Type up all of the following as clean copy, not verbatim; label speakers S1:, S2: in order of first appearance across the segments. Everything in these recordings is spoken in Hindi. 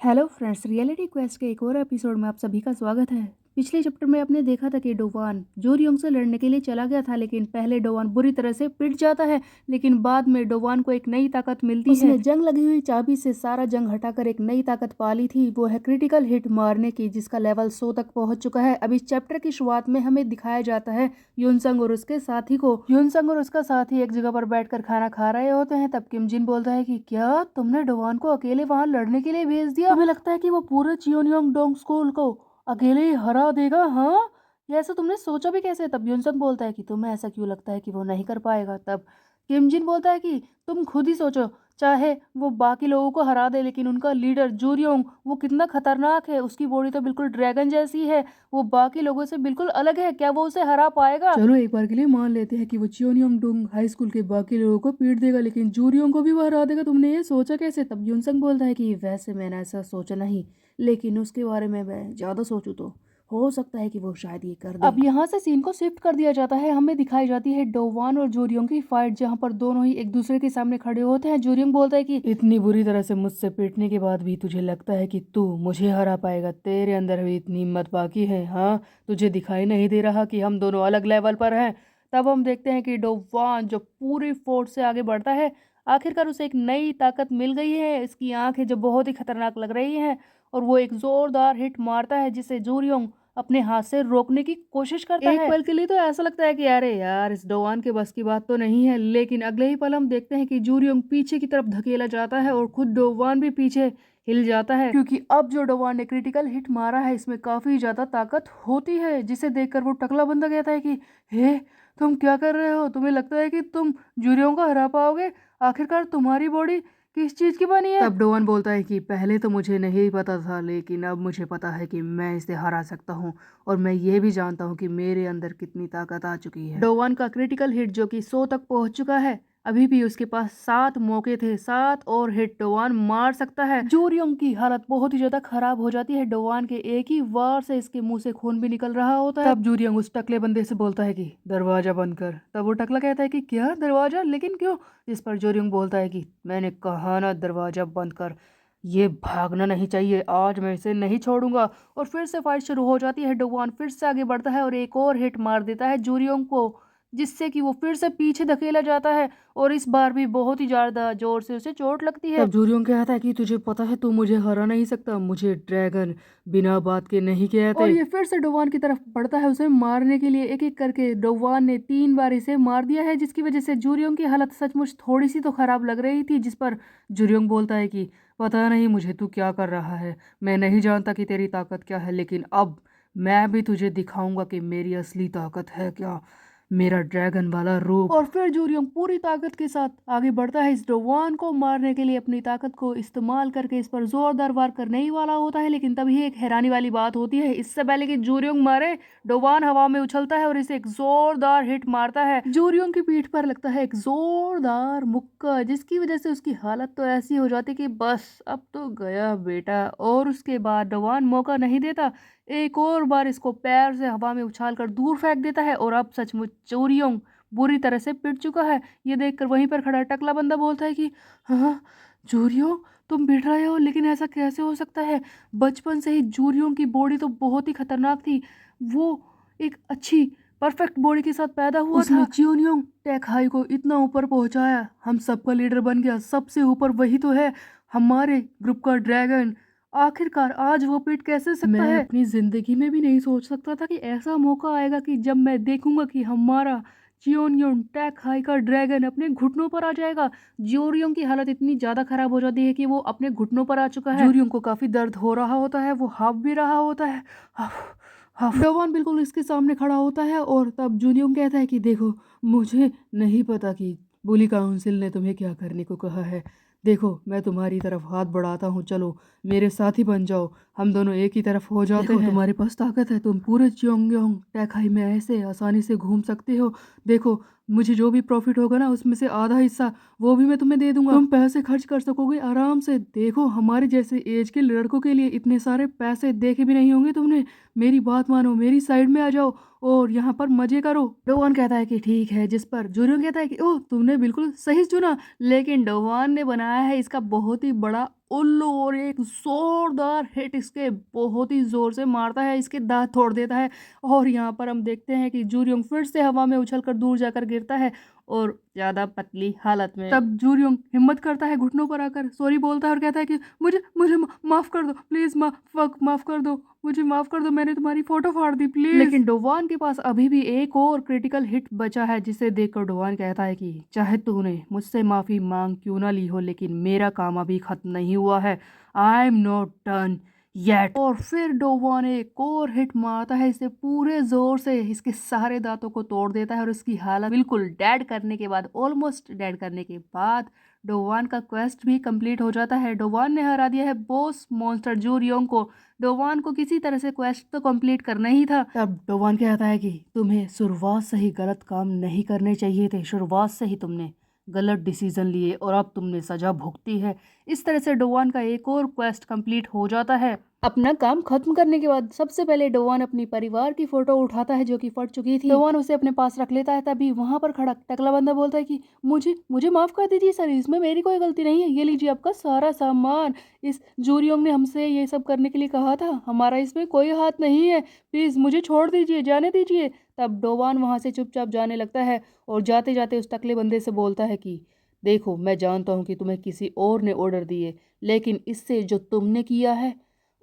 S1: हेलो फ्रेंड्स, रियलिटी क्वेस्ट के एक और एपिसोड में आप सभी का स्वागत है। पिछले चैप्टर में आपने देखा था कि डोवान जोरियोंग से लड़ने के लिए चला गया था, लेकिन पहले डोवान बुरी तरह से पिट जाता है। लेकिन बाद में डोवान को एक नई ताकत मिलती है। उसने जंग लगी हुई चाबी से सारा जंग हटाकर एक नई ताकत पाली थी, वो है क्रिटिकल हिट मारने की, जिसका लेवल 100 तक पहुंच चुका है। अब इस चैप्टर की शुरुआत में हमें दिखाया जाता है युनसंग और उसके साथी को। युनसंग और उसका साथी एक जगह पर बैठकर खाना खा रहे होते हैं। तब किम जिन बोलता है कि क्या तुमने डोवान को अकेले वहां लड़ने के लिए भेज दिया? तुम्हें लगता है कि वो पूरे चियोनियोंग डोंग स्कूल को अकेले ही हरा देगा? हाँ, ये ऐसा तुमने सोचा भी कैसे? तब युनसंग बोलता है कि तुम्हें ऐसा क्यों लगता है कि वो नहीं कर पाएगा? तब किम जिन बोलता है कि तुम खुद ही सोचो, चाहे वो बाकी लोगों को हरा दे, लेकिन उनका लीडर जूरियोंग वो कितना खतरनाक है। उसकी बॉडी तो बिल्कुल ड्रैगन जैसी है, वो बाकी लोगों से बिल्कुल अलग है। क्या वो उसे हरा पाएगा? चलो एक बार के लिए मान लेते हैं कि वो चियोनियोंग डोंग हाई स्कूल के बाकी लोगों को पीट देगा, लेकिन जूरियोंग को भी वो हरा देगा। तुमने ये सोचा कैसे? तब युनसंग बोलता है कि वैसे मैंने ऐसा सोचा नहीं, लेकिन उसके बारे में मैं ज़्यादा सोचूं तो हो सकता है कि वो शायद ये कर दे। अब यहाँ से सीन को शिफ्ट कर दिया जाता है। हमें दिखाई जाती है डोवान और जोरियोंग की फाइट, जहाँ पर दोनों ही एक दूसरे के सामने खड़े होते हैं। जोरियोंग बोलता है कि इतनी बुरी तरह से मुझसे पीटने के बाद भी तुझे लगता है कि तू मुझे हरा पाएगा? तेरे अंदर भी इतनी हिम्मत बाकी है? हाँ, तुझे दिखाई नहीं दे रहा कि हम दोनों अलग लेवल पर हैं? तब हम देखते हैं कि डोवान जो पूरी फोर्स से आगे बढ़ता है, आखिरकार उसे एक नई ताकत मिल गई है। इसकी आंखें जो बहुत ही खतरनाक लग रही हैं, और वो एक जोरदार हिट मारता है जिसे जूरियोंग अपने हाथ से रोकने की कोशिश करता है। एक पल के लिए तो ऐसा लगता है कि अरे यार, इस डोवान के बस की बात तो नहीं है, लेकिन अगले ही पल हम देखते हैं कि जूरियोंग पीछे की तरफ धकेला जाता है और खुद डोवान भी पीछे हिल जाता है, क्योंकि अब जो डोवान ने क्रिटिकल हिट मारा है इसमें काफी ज्यादा ताकत होती है। जिसे देखकर वो टकला बंदा कहता है कि हे, तुम क्या कर रहे हो? तुम्हें लगता है कि तुम जूरियोंग को हरा पाओगे? आखिरकार तुम्हारी बॉडी किस चीज की बनी है? तब डोवन बोलता है कि पहले तो मुझे नहीं पता था, लेकिन अब मुझे पता है कि मैं इसे हरा सकता हूँ, और मैं ये भी जानता हूँ कि मेरे अंदर कितनी ताकत आ चुकी है। डोवन का क्रिटिकल हिट जो कि 100 तक पहुंच चुका है, अभी भी उसके पास 7 मौके थे, 7 और हिट डोवान मार सकता है। जोरियोंग की हालत बहुत ही ज्यादा खराब हो जाती है। डोवान के एक ही वार से इसके मुंह से खून भी निकल रहा होता है। तब जोरियोंग उस टकले बंदे से बोलता है कि दरवाजा बंद कर। तब वो टकला कहता है कि क्या दरवाजा, लेकिन क्यों? इस पर जोरियोंग बोलता है कि मैंने कहा ना, दरवाजा बंद कर। ये भागना नहीं चाहिए, आज मैं इसे नहीं छोड़ूंगा। और फिर से फाइट शुरू हो जाती है। डोवान फिर से आगे बढ़ता है और एक और हिट मार देता है जोरियोंग को, जिससे कि वो फिर से पीछे धकेला जाता है, और इस बार भी बहुत ही ज्यादा जोर से उसे चोट लगती है। तब जोरियोंग कहता है कि तुझे पता है तू मुझे हरा नहीं सकता, मुझे ड्रैगन बिना बात के नहीं कहते। और ये फिर से डोवान की तरफ बढ़ता है उसे मारने के लिए। एक एक करके डोवान ने 3 बार इसे मार दिया है, जिसकी वजह से जोरियोंग की हालत सचमुच थोड़ी सी तो खराब लग रही थी। जिस पर जोरियोंग बोलता है कि पता नहीं मुझे तू क्या कर रहा है, मैं नहीं जानता कि तेरी ताकत क्या है, लेकिन अब मैं भी तुझे दिखाऊंगा कि मेरी असली ताकत है क्या, मेरा ड्रैगन वाला रूप। और फिर जूरियम पूरी ताकत के साथ आगे बढ़ता है इस डोवान को मारने के लिए। अपनी ताकत को इस्तेमाल करके इस पर जोरदार वार करने ही वाला होता है, लेकिन तभी एक हैरानी वाली बात होती है। इससे पहले कि जूरियंग मारे, डोवान हवा में उछलता है और इसे एक जोरदार हिट मारता है। जूरियंग की पीठ पर लगता है एक जोरदार मुक्का, जिसकी वजह से उसकी हालत तो ऐसी हो जाती कि बस अब तो गया बेटा। और उसके बाद डोवान मौका नहीं देता, एक और बार इसको पैर से हवा में उछालकर दूर फेंक देता है। और अब सचमुच जोरियोंग बुरी तरह से पिट चुका है। ये देखकर वहीं पर खड़ा टकला बंदा बोलता है कि हाँ जोरियोंग, तुम पिट रहे हो, लेकिन ऐसा कैसे हो सकता है? बचपन से ही जोरियोंग की बॉडी तो बहुत ही खतरनाक थी। वो एक अच्छी परफेक्ट बॉडी के साथ पैदा हुआ था। उसने चियोनियोंग टेकहाई को इतना ऊपर पहुंचाया, हम सबका लीडर बन गया, सबसे ऊपर वही तो है, हमारे ग्रुप का ड्रैगन। आखिरकार आज वो पीट कैसे सकता है? मैं अपनी जिंदगी में भी नहीं सोच सकता था कि ऐसा मौका आएगा कि जब मैं देखूंगा कि हमारा जियोनियन टैक हाई का ड्रैगन अपने घुटनों पर आ जाएगा। जोरियोंग की हालत इतनी ज्यादा खराब हो जाती है कि वो अपने घुटनों पर आ चुका है। जोरियोंग को काफी दर्द हो रहा होता है, वो हाफ भी रहा होता है। डोवान बिल्कुल इसके सामने खड़ा होता है, और तब जूनियोंग कहता है कि देखो, मुझे नहीं पता कि बुली काउंसिल ने तुम्हें क्या करने को कहा है। देखो, मैं तुम्हारी तरफ हाथ बढ़ाता हूँ, चलो मेरे साथी बन जाओ, हम दोनों एक ही तरफ हो जाते हैं। तुम्हारे पास ताकत है, तुम पूरे चियोंगयोंग टैखाई में ऐसे आसानी से घूम सकते हो। देखो, मुझे जो भी प्रॉफिट होगा ना, उसमें से आधा हिस्सा वो भी मैं तुम्हें दे दूंगा, तुम पैसे खर्च कर सकोगे आराम से। देखो, हमारे जैसे एज के लड़कों के लिए इतने सारे पैसे देखे भी नहीं होंगे तुमने। मेरी बात मानो, मेरी साइड में आ जाओ और यहाँ पर मजे करो। डोवान कहता है कि ठीक है, जिस पर जूरियोंग कहता है कि ओह, तुमने बिल्कुल सही चुना, लेकिन डोवान ने बनाया है इसका बहुत ही बड़ा उल्लू और एक जोरदार हिट इसके बहुत ही जोर से मारता है, इसके दांत तोड़ देता है। और यहाँ पर हम देखते हैं कि जूरियोंग फिर से हवा में उछलकर दूर जाकर गिरता है और ज्यादा पतली हालत में। तब जूरियोंग हिम्मत करता है, घुटनों पर आकर सॉरी बोलता है और कहता है कि मुझे मुझे माफ कर दो प्लीज, माफ कर दो, मुझे माफ कर दो, मैंने तुम्हारी फोटो फाड़ दी प्लीज। लेकिन डोवान के पास अभी भी एक और क्रिटिकल हिट बचा है, जिसे देखकर डोवान कहता है कि चाहे तूने मुझसे माफी मांग क्यों ना ली हो, लेकिन मेरा काम अभी खत्म नहीं हुआ है। I am not done yet. और फिर डोवान एक और हिट मारता है इसे पूरे जोर से, इसके सारे दांतों को तोड़ देता है और उसकी हालत बिल्कुल डेड करने के बाद, ऑलमोस्ट डेड करने के बाद डोवान का क्वेस्ट भी कंप्लीट हो जाता है। डोवान ने हरा दिया है बॉस मॉन्स्टर जूरियोंग को। डोवान को किसी तरह से क्वेस्ट तो कंप्लीट करना ही था। तब डोवान कहता है कि तुम्हें शुरुआत से ही गलत काम नहीं करने चाहिए थे, शुरुआत से ही तुमने गलत डिसीजन लिए और अब तुमने सजा भुगती है। इस तरह से डोवान का एक और क्वेस्ट कंप्लीट हो जाता है। अपना काम खत्म करने के बाद सबसे पहले डोवान अपनी परिवार की फोटो उठाता है जो कि फट चुकी थी। डोवान उसे अपने पास रख लेता है। तभी वहां पर खड़ा टकला बंदा बोलता है कि मुझे मुझे माफ कर दीजिए सर, इसमें मेरी कोई गलती नहीं है, ये लीजिए आपका सारा सामान। इस जूरियोंग ने हमसे ये सब करने के लिए कहा था, हमारा इसमें कोई हाथ नहीं है, प्लीज मुझे छोड़ दीजिए, जाने दीजिए। तब डोवान वहां से चुपचाप जाने लगता है और जाते जाते उस टकले बंदे से बोलता है कि देखो, मैं जानता हूँ कि तुम्हें किसी और ने ऑर्डर दिए, लेकिन इससे जो तुमने किया है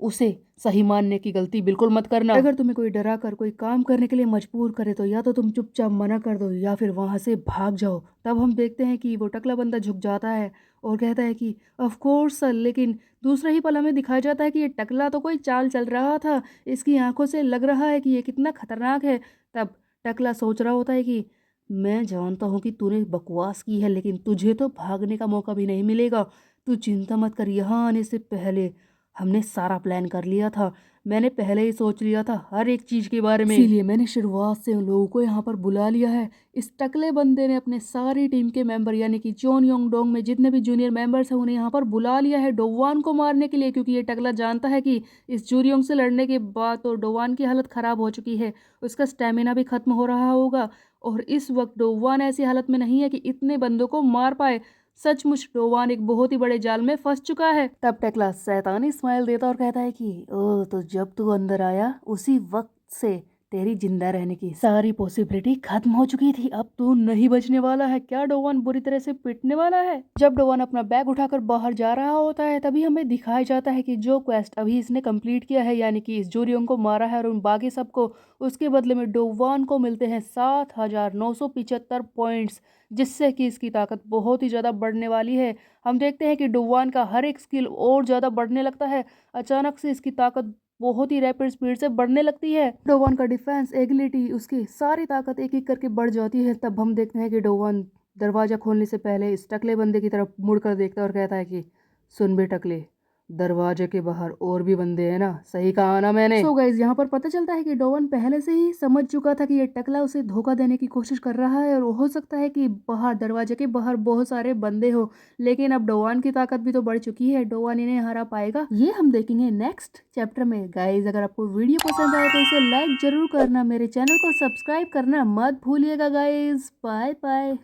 S1: उसे सही मानने की गलती बिल्कुल मत करना। अगर तुम्हें कोई डरा कर कोई काम करने के लिए मजबूर करे तो या तो तुम चुपचाप मना कर दो या फिर वहां से भाग जाओ। तब हम देखते हैं कि वो टकला बंदा झुक जाता है और कहता है कि ऑफ कोर्स सर, लेकिन दूसरा ही पल हमें दिखाया जाता है कि ये टकला तो कोई चाल चल रहा था, इसकी आंखों से लग रहा है कि ये कितना खतरनाक है। तब टकला सोच रहा होता है कि मैं जानता हूँ कि तूने बकवास की है, लेकिन तुझे तो भागने का मौका भी नहीं मिलेगा। तू चिंता मत कर, यहाँ आने से पहले हमने सारा प्लान कर लिया था, मैंने पहले ही सोच लिया था हर एक चीज के बारे में, इसीलिए मैंने शुरुआत से उन लोगों को यहाँ पर बुला लिया है। इस टकले बंदे ने अपने सारी टीम के मेंबर यानी कि चोन योंग डोंग में जितने भी जूनियर मेंबर्स हैं उन्हें यहाँ पर बुला लिया है डोवान को मारने के लिए, क्योंकि ये टकला जानता है कि इस जूरियोंग से लड़ने के बाद तो डोवान की हालत खराब हो चुकी है, उसका स्टेमिना भी खत्म हो रहा होगा और इस वक्त डोवान ऐसी हालत में नहीं है कि इतने बंदों को मार पाए। सचमुच डोवान एक बहुत ही बड़े जाल में फंस चुका है। तब टेक्ला शैतानी स्माइल देता और कहता है कि ओ, तो जब तू अंदर आया उसी वक्त से तेरी जिंदा रहने की सारी पॉसिबिलिटी खत्म हो चुकी थी, अब तू नहीं बचने वाला है। क्या डोवान बुरी तरह से पिटने वाला है? जब डोवान अपना बैग उठाकर बाहर जा रहा होता है तभी हमें दिखाया जाता है कि जो क्वेस्ट अभी इसने कंप्लीट किया है यानी कि इस जूरियोंग को मारा है और उन बाकी सबको, उसके बदले में डोवान को मिलते हैं 7,975 पॉइंट्स, जिससे कि इसकी ताकत बहुत ही ज़्यादा बढ़ने वाली है। हम देखते हैं कि डोवान का हर एक स्किल और ज़्यादा बढ़ने लगता है, अचानक से इसकी ताकत बहुत ही रैपिड स्पीड से बढ़ने लगती है। डोवान का डिफेंस, एगिलिटी, उसकी सारी ताकत एक एक करके बढ़ जाती है। तब हम देखते हैं कि डोवान दरवाजा खोलने से पहले इस टकले बंदे की तरफ मुड़कर देखता है और कहता है कि सुन बे टकले, दरवाजे के बाहर और भी बंदे हैं ना, सही कहा ना मैंने? सो गाइस, यहाँ पर पता चलता है कि डोवान पहले से ही समझ चुका था कि ये टकला उसे धोखा देने की कोशिश कर रहा है और हो सकता है कि बाहर दरवाजे के बाहर बहुत सारे बंदे हो, लेकिन अब डोवान की ताकत भी तो बढ़ चुकी है। डोवान इन्हें हरा पाएगा, ये हम देखेंगे नेक्स्ट चैप्टर में। गाइज, अगर आपको वीडियो पसंद आए तो इसे लाइक जरूर करना, मेरे चैनल को सब्सक्राइब करना मत भूलिएगा गाइज। Bye bye.